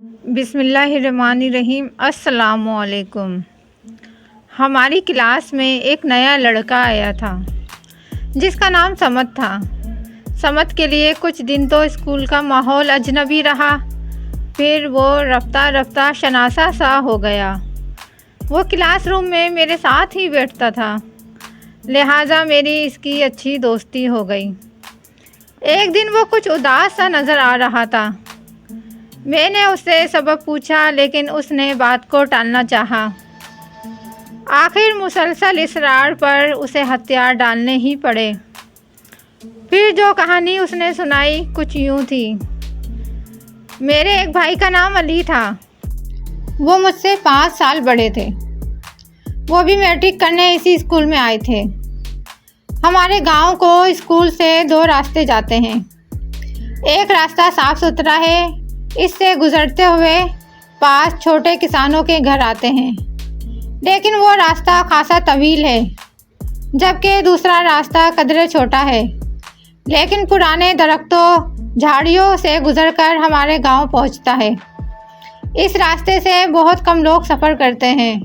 بسم اللہ الرحمن الرحیم۔ السلام علیکم۔ ہماری کلاس میں ایک نیا لڑکا آیا تھا جس کا نام سمت تھا۔ سمت کے لیے کچھ دن تو اسکول کا ماحول اجنبی رہا، پھر وہ رفتہ رفتہ شناسا سا ہو گیا۔ وہ کلاس روم میں میرے ساتھ ہی بیٹھتا تھا، لہٰذا میری اس کی اچھی دوستی ہو گئی۔ ایک دن وہ کچھ اداس سا نظر آ رہا تھا۔ میں نے اس سے سبب پوچھا، لیکن اس نے بات کو ٹالنا چاہا۔ آخر مسلسل اصرار پر اسے ہتھیار ڈالنے ہی پڑے۔ پھر جو کہانی اس نے سنائی کچھ یوں تھی۔ میرے ایک بھائی کا نام علی تھا۔ وہ مجھ سے 5 سال بڑے تھے۔ وہ بھی میٹرک کرنے اسی اسکول میں آئے تھے۔ ہمارے گاؤں کو اسکول سے 2 راستے جاتے ہیں۔ ایک راستہ صاف ستھرا ہے، اس سے گزرتے ہوئے پاس چھوٹے کسانوں کے گھر آتے ہیں، لیکن وہ راستہ خاصا طویل ہے، جبکہ دوسرا راستہ قدرے چھوٹا ہے، لیکن پرانے درختوں جھاڑیوں سے گزر کر ہمارے گاؤں پہنچتا ہے۔ اس راستے سے بہت کم لوگ سفر کرتے ہیں،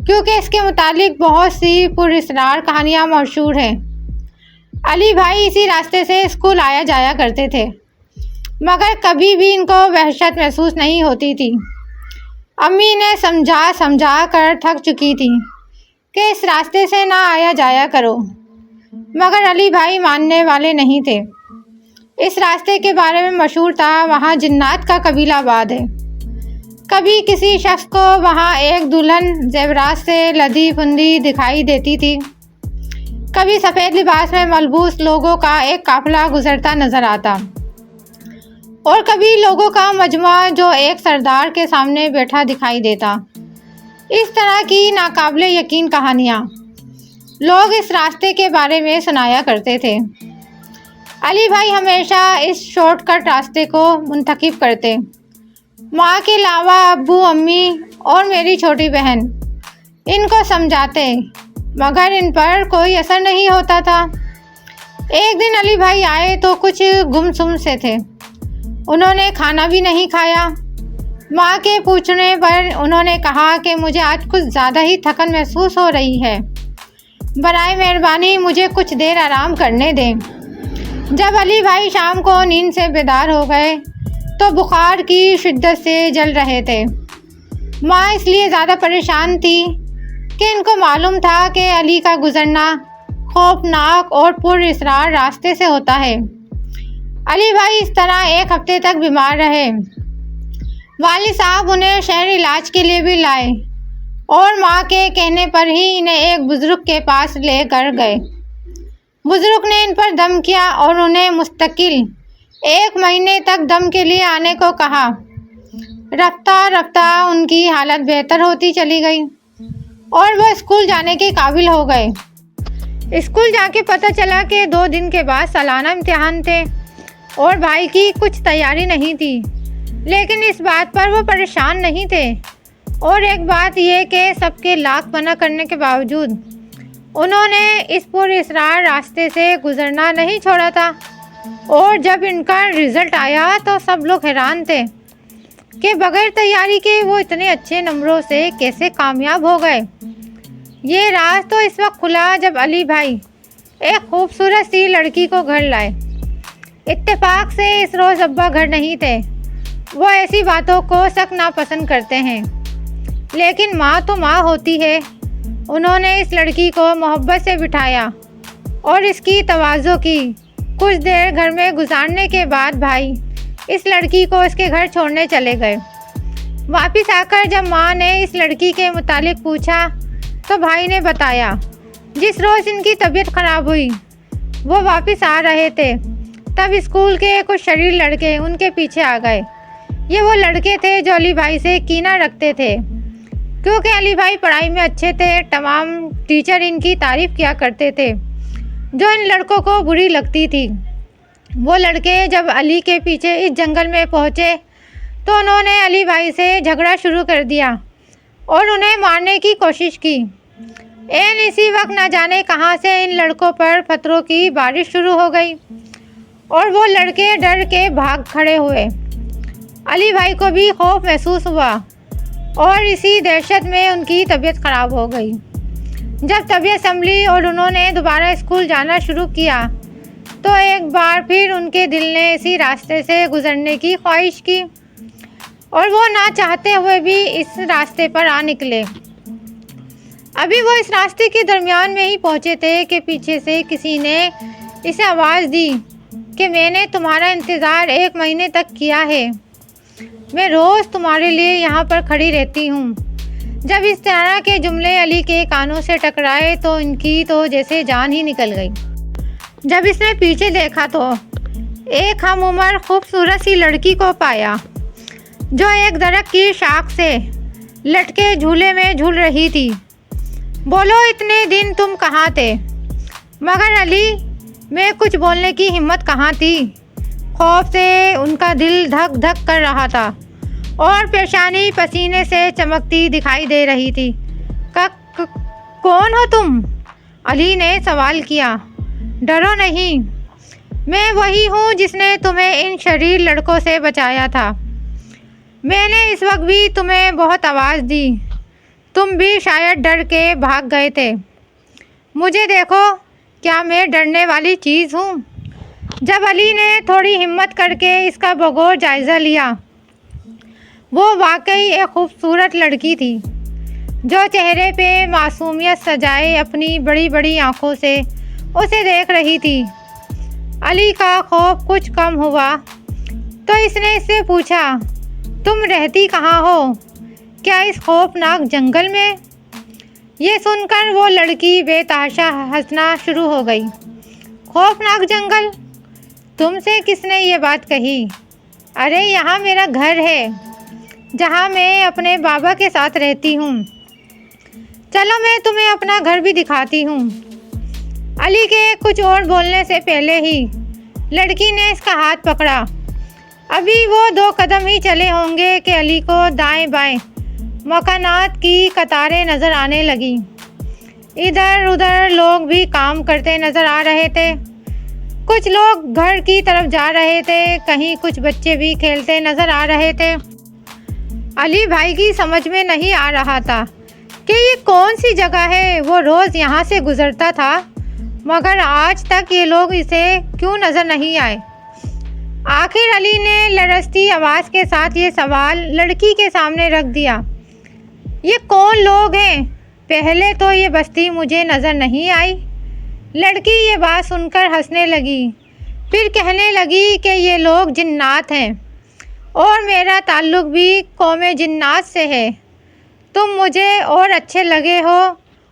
کیونکہ اس کے متعلق بہت سی پراسرار کہانیاں مشہور ہیں۔ علی بھائی اسی راستے سے اسکول آیا جایا کرتے تھے، مگر کبھی بھی ان کو وحشت محسوس نہیں ہوتی تھی۔ امی نے سمجھا کر تھک چکی تھی کہ اس راستے سے نہ آیا جایا کرو، مگر علی بھائی ماننے والے نہیں تھے۔ اس راستے کے بارے میں مشہور تھا، وہاں جنات کا قبیلہ آباد ہے۔ کبھی کسی شخص کو وہاں ایک دلہن زیورات سے لدی پھندی دکھائی دیتی تھی، کبھی سفید لباس میں ملبوس لوگوں کا ایک قافلہ گزرتا نظر آتا، اور کبھی لوگوں کا مجموعہ جو ایک سردار کے سامنے بیٹھا دکھائی دیتا۔ اس طرح کی ناقابل یقین کہانیاں لوگ اس راستے کے بارے میں سنایا کرتے تھے۔ علی بھائی ہمیشہ اس شارٹ کٹ راستے کو منتخب کرتے۔ ماں کے علاوہ ابو، امی اور میری چھوٹی بہن ان کو سمجھاتے، مگر ان پر کوئی اثر نہیں ہوتا تھا۔ ایک دن علی بھائی آئے تو کچھ گمسم سے تھے۔ انہوں نے کھانا بھی نہیں کھایا۔ ماں کے پوچھنے پر انہوں نے کہا کہ مجھے آج کچھ زیادہ ہی تھکن محسوس ہو رہی ہے، برائے مہربانی مجھے کچھ دیر آرام کرنے دیں۔ جب علی بھائی شام کو نیند سے بیدار ہو گئے تو بخار کی شدت سے جل رہے تھے۔ ماں اس لیے زیادہ پریشان تھی کہ ان کو معلوم تھا کہ علی کا گزرنا خوفناک اور پراسرار راستے سے ہوتا ہے۔ علی بھائی اس طرح 1 ہفتے تک بیمار رہے۔ والد صاحب انہیں شہر علاج کے لیے بھی لائے، اور ماں کے کہنے پر ہی انہیں ایک بزرگ کے پاس لے کر گئے۔ بزرگ نے ان پر دم کیا اور انہیں مستقل 1 مہینے تک دم کے لیے آنے کو کہا۔ رفتہ رفتہ ان کی حالت بہتر ہوتی چلی گئی اور وہ اسکول جانے کے قابل ہو گئے۔ اسکول جا کے پتہ چلا کہ 2 دن کے بعد سالانہ امتحان تھے اور بھائی کی کچھ تیاری نہیں تھی، لیکن اس بات پر وہ پریشان نہیں تھے۔ اور ایک بات یہ کہ سب کے لاکھ منع کرنے کے باوجود انہوں نے اس پراسرار راستے سے گزرنا نہیں چھوڑا تھا، اور جب ان کا رزلٹ آیا تو سب لوگ حیران تھے کہ بغیر تیاری کے وہ اتنے اچھے نمبروں سے کیسے کامیاب ہو گئے۔ یہ راز تو اس وقت کھلا جب علی بھائی ایک خوبصورت سی لڑکی کو گھر لائے۔ اتفاق سے اس روز ابا گھر نہیں تھے۔ وہ ایسی باتوں کو سخت ناپسند کرتے ہیں، لیکن ماں تو ماں ہوتی ہے۔ انہوں نے اس لڑکی کو محبت سے بٹھایا اور اس کی تواضع کی۔ کچھ دیر گھر میں گزارنے کے بعد بھائی اس لڑکی کو اس کے گھر چھوڑنے چلے گئے۔ واپس آ کر جب ماں نے اس لڑکی کے متعلق پوچھا تو بھائی نے بتایا جس روز ان کی طبیعت خراب ہوئی وہ واپس آ رہے تھے، تب اسکول کے کچھ شریر لڑکے ان کے پیچھے آ گئے۔ یہ وہ لڑکے تھے جو علی بھائی سے کینہ رکھتے تھے، کیونکہ علی بھائی پڑھائی میں اچھے تھے۔ تمام ٹیچر ان کی تعریف کیا کرتے تھے، جو ان لڑکوں کو بری لگتی تھی۔ وہ لڑکے جب علی کے پیچھے اس جنگل میں پہنچے تو انہوں نے علی بھائی سے جھگڑا شروع کر دیا اور انہیں مارنے کی کوشش کی۔ اسی وقت نہ جانے کہاں سے ان لڑکوں پر پتھروں کی بارش شروع ہو گئی اور وہ لڑکے ڈر کے بھاگ کھڑے ہوئے۔ علی بھائی کو بھی خوف محسوس ہوا اور اسی دہشت میں ان کی طبیعت خراب ہو گئی۔ جب طبیعت سنبھلی اور انہوں نے دوبارہ اسکول جانا شروع کیا تو ایک بار پھر ان کے دل نے اسی راستے سے گزرنے کی خواہش کی اور وہ نہ چاہتے ہوئے بھی اس راستے پر آ نکلے۔ ابھی وہ اس راستے کے درمیان میں ہی پہنچے تھے کہ پیچھے سے کسی نے اسے آواز دی کہ میں نے تمہارا انتظار 1 مہینے تک کیا ہے، میں روز تمہارے لیے یہاں پر کھڑی رہتی ہوں۔ جب اس طرح کے جملے علی کے کانوں سے ٹکرائے تو ان کی تو جیسے جان ہی نکل گئی۔ جب اس نے پیچھے دیکھا تو ایک ہم عمر خوبصورت سی لڑکی کو پایا جو ایک درخت کی شاخ سے لٹکے جھولے میں جھول رہی تھی۔ بولو اتنے دن تم کہاں تھے؟ مگر علی میں کچھ بولنے کی ہمت کہاں تھی۔ خوف سے ان کا دل دھک دھک کر رہا تھا اور پیشانی پسینے سے چمکتی دکھائی دے رہی تھی۔ کون ہو تم؟ علی نے سوال کیا۔ ڈرو نہیں، میں وہی ہوں جس نے تمہیں ان شریر لڑکوں سے بچایا تھا۔ میں نے اس وقت بھی تمہیں بہت آواز دی، تم بھی شاید ڈر کے بھاگ گئے تھے۔ مجھے دیکھو، کیا میں ڈرنے والی چیز ہوں؟ جب علی نے تھوڑی ہمت کر کے اس کا بغور جائزہ لیا، وہ واقعی ایک خوبصورت لڑکی تھی جو چہرے پہ معصومیت سجائے اپنی بڑی بڑی آنکھوں سے اسے دیکھ رہی تھی۔ علی کا خوف کچھ کم ہوا تو اس نے اس سے پوچھا، تم رہتی کہاں ہو؟ کیا اس خوفناک جنگل میں؟ یہ سن کر وہ لڑکی بے تحاشا ہنسنا شروع ہو گئی۔ خوفناک جنگل؟ تم سے کس نے یہ بات کہی؟ ارے یہاں میرا گھر ہے جہاں میں اپنے بابا کے ساتھ رہتی ہوں۔ چلو میں تمہیں اپنا گھر بھی دکھاتی ہوں۔ علی کے کچھ اور بولنے سے پہلے ہی لڑکی نے اس کا ہاتھ پکڑا۔ ابھی وہ 2 قدم ہی چلے ہوں گے کہ علی کو دائیں بائیں مکانات کی قطاریں نظر آنے لگیں۔ ادھر ادھر لوگ بھی کام کرتے نظر آ رہے تھے، کچھ لوگ گھر کی طرف جا رہے تھے، کہیں کچھ بچے بھی کھیلتے نظر آ رہے تھے۔ علی بھائی کی سمجھ میں نہیں آ رہا تھا کہ یہ کون سی جگہ ہے۔ وہ روز یہاں سے گزرتا تھا مگر آج تک یہ لوگ اسے کیوں نظر نہیں آئے۔ آخر علی نے لرزتی آواز کے ساتھ یہ سوال لڑکی کے سامنے رکھ دیا، یہ کون لوگ ہیں؟ پہلے تو یہ بستی مجھے نظر نہیں آئی۔ لڑکی یہ بات سن کر ہنسنے لگی، پھر کہنے لگی کہ یہ لوگ جنات ہیں اور میرا تعلق بھی قوم جنات سے ہے۔ تم مجھے اور اچھے لگے ہو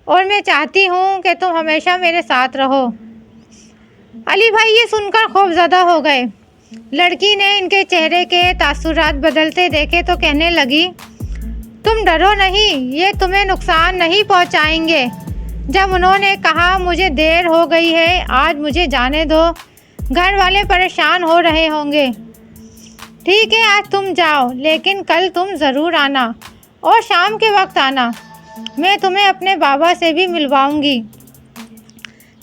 اور میں چاہتی ہوں کہ تم ہمیشہ میرے ساتھ رہو۔ علی بھائی یہ سن کر خوف زدہ ہو گئے۔ لڑکی نے ان کے چہرے کے تاثرات بدلتے دیکھے تو کہنے لگی، تم ڈرو نہیں، یہ تمہیں نقصان نہیں پہنچائیں گے۔ جب انہوں نے کہا مجھے دیر ہو گئی ہے، آج مجھے جانے دو، گھر والے پریشان ہو رہے ہوں گے۔ ٹھیک ہے آج تم جاؤ، لیکن کل تم ضرور آنا اور شام کے وقت آنا، میں تمہیں اپنے بابا سے بھی ملواؤں گی۔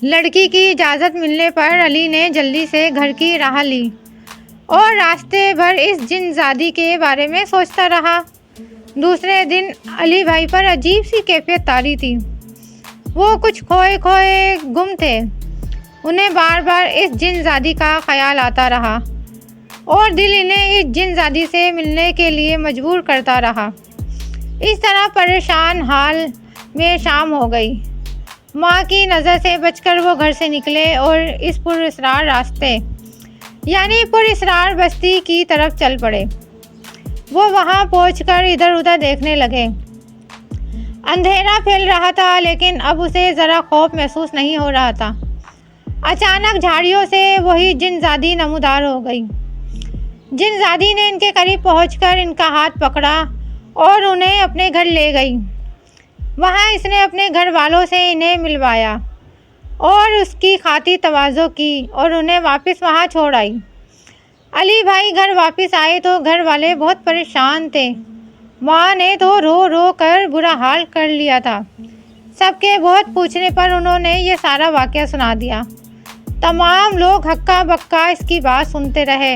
لڑکی کی اجازت ملنے پر علی نے جلدی سے گھر کی راہ لی اور راستے بھر اس جن زادی کے بارے میں سوچتا رہا۔ دوسرے دن علی بھائی پر عجیب سی کیفیت طاری تھی، وہ کچھ کھوئے کھوئے گم تھے۔ انہیں بار بار اس جن زادی کا خیال آتا رہا اور دل انہیں اس جن زادی سے ملنے کے لیے مجبور کرتا رہا۔ اس طرح پریشان حال میں شام ہو گئی۔ ماں کی نظر سے بچ کر وہ گھر سے نکلے اور اس پر اسرار راستے یعنی پر اسرار بستی کی طرف چل پڑے۔ وہ وہاں پہنچ کر ادھر ادھر دیکھنے لگے۔ اندھیرا پھیل رہا تھا لیکن اب اسے ذرا خوف محسوس نہیں ہو رہا تھا۔ اچانک جھاڑیوں سے وہی جن زادی نمودار ہو گئی۔ جن زادی نے ان کے قریب پہنچ کر ان کا ہاتھ پکڑا اور انہیں اپنے گھر لے گئی۔ وہاں اس نے اپنے گھر والوں سے انہیں ملوایا اور اس کی خاطر تواضع کی اور انہیں واپس وہاں چھوڑ آئی۔ علی بھائی گھر واپس آئے تو گھر والے بہت پریشان تھے۔ ماں نے تو رو رو کر برا حال کر لیا تھا۔ سب کے بہت پوچھنے پر انہوں نے یہ سارا واقعہ سنا دیا۔ تمام لوگ ہکا بکا اس کی بات سنتے رہے۔